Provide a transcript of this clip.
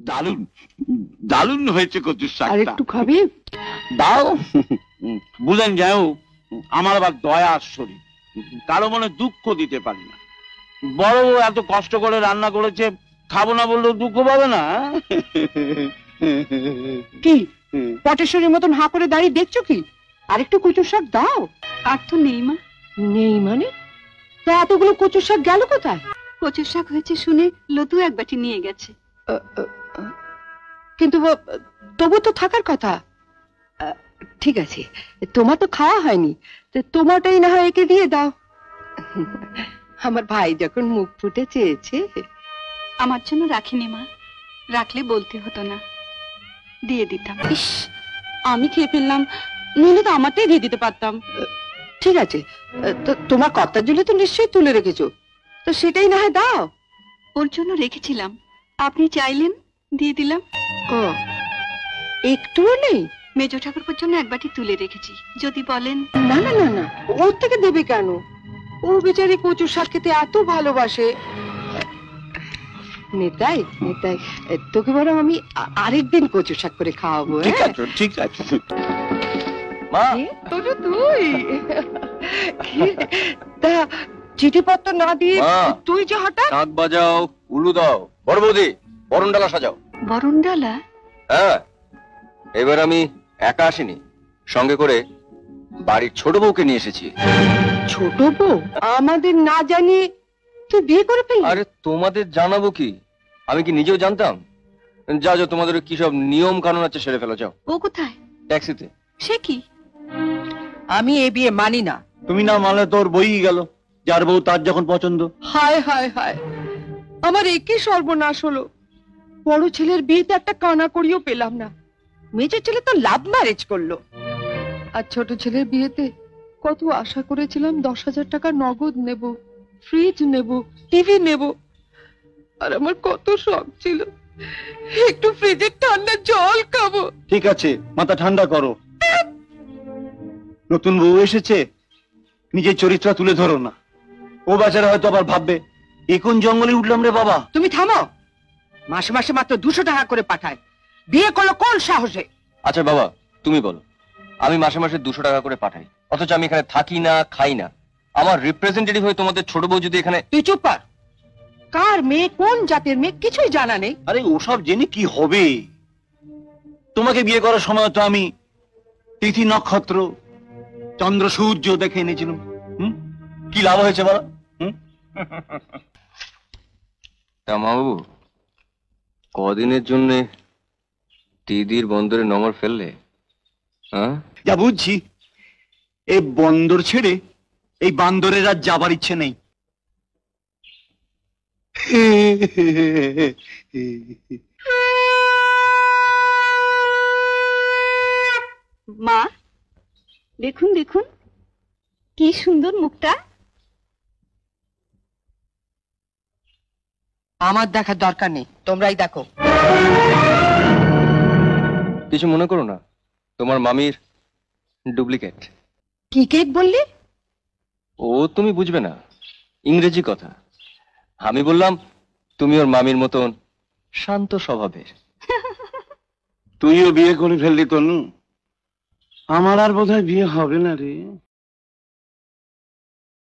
দারুণ দারুণ হয়েছে কচুর আর শাকটা। একটু খাবি? দাও। বুঝেন যাও, আমার আবার দয়ার শরীর, কারো মনে দুঃখ দিতে পারি না। বড় বউ এত কষ্ট করে রান্না করেছে, খাবো না বললেও দুঃখ পাবে না। কি পটেশ্বরীর মতন হাঁ করে দাঁড়িয়ে দেখছো কি? আর একটু কচুর শাক দাও। আর তো নেই মা। নেই মানে? তা এতগুলো কচুর শাক গেল কোথায়? কচুর শাক হয়েছে শুনে লতু এক বাটি নিয়ে গেছে। কিন্তু তবু তো থাকার কথা। ঠিক আছে, তোমার তো খাওয়া হয়নি, তোমারটাই না হয় একে দিয়ে দাও। আমার ভাই যখন মুখ ফুটে চেয়েছে। আমার জন্য রাখিনি মা, রাখলে বলতে হতো না, দিয়ে দিতাম। ইস, আমি খেয়ে ফেললাম, নইলে তো আমারটাই দিয়ে দিতে পারতাম। ঠিক আছে, তো তোমার কর্তার জন্য তো নিশ্চয়ই তুলে রেখেছো, তো সেটাই না হয় দাও। ওর জন্য রেখেছিলাম, আপনি চাইলেন দিয়ে দিলাম। ও, একটুও নেই? মেজো ঠাকুরপুর জন্য এক বাটি তুলে রেখেছি, যদি বলেন। না না না না, ওর থেকে দেবে কেন? ও বেচারি কচুর শাক খেতে এত ভালোবাসে। নেতাই নেতাই, তোকে বরং আমি আরেকদিন কচুর শাক করে খাওয়াবো। ঠিক আছে ঠিক আছে। মা, তোরা তুই তা চিঠিপত্র না দিয়ে মা। তুই যে হঠাৎ? শাক বাজাও, উলু দাও, বড় বৌদি বরণ ডালা সাজাও। বরণডালা? হ্যাঁ, এবার আমি একা আসিনি, সঙ্গে করে বাড়ির ছোট বউকে নিয়ে এসেছি। ছোট বউ? আমাদের না জানিয়ে তুই বিয়ে করে ফেললি? আরে তোমাদের জানাবো কি, আমি কি নিজেও জানতাম? যাও যাও, তোমাদের কি সব নিয়ম কানুন আছে সেরে ফেলো, যাও। ও কোথায়? ট্যাক্সিতে। সে কি? আমি এ বিয়ে মানি না। তুমি না মানলে তোর বই গেল, যার বউ তার যখন পছন্দ। হায় হায় হায়, আমার একই সর্বনাশ হলো। বড় ছেলের বিয়েতে একটা কানা করিও পেলাম না, মেজর ছেলে তো লাভ ম্যারেজ করলো। আর ছোট ছেলের বিয়েতে কত আশা করেছিলাম, 10,000 টাকা নগদ নেব, ফ্রিজ নেব, টিভি নেব। আর আমার কত শখ ছিল একটু ফ্রিজের ঠান্ডা জল খাবো। ঠিক আছে, মাথা ঠান্ডা করো। নতুন বউ এসেছে, নিজের চরিত্র তুলে ধরো না। ও বেচারা হয়তো আবার ভাববে এ কোন জঙ্গলে উঠলাম রে বাবা। তুমি থামো, মাসে মাসে মাত্র 200 টাকা করে পাঠায়, বিয়ে করলো কোন সাহসে? আচ্ছা বাবা, তুমি বলো, আমি মাসে মাসে 200 টাকা করে পাঠাই, অথচ আমি এখানে থাকি না, খাই না। আমার রিপ্রেজেন্টেটিভ হয়ে তোমাদের ছোট বউ যদি এখানে। তুই চুপ কর, কার মেয়ে কোন জাতের মেয়ে কিছুই জানা নেই। আরে ওসব জেনে কি হবে? তোমাকে বিয়ে করার সময় তো আমি তিথি নক্ষত্র চন্দ্র সূর্য দেখে এনেছিলাম। কি লাভ হয়েছে বলো? তা মাবাবু, কদিনের জন্য দিদির বন্দরে নোঙর ফেললে? হ্যাঁ, যা বুঝছি এই বন্দর ছেড়ে এই বান্দরের আর যাবার ইচ্ছে নেই। মা দেখুন দেখুন, কি সুন্দর মুখটা। আমার দেখার দরকার নেই, তোমরাই দেখো। কিছু মনে করো না, তোমার মামির ডুপ্লিকেট। কি কেক বললি? ও তুমি বুঝবে না, ইংরেজি কথা। আমি বললাম তুমি ওর মামির মতন শান্ত স্বভাবের। তুইও বিয়ে করে ফেললি তনু, আমার আর বোধহয় বিয়ে হবে না রে।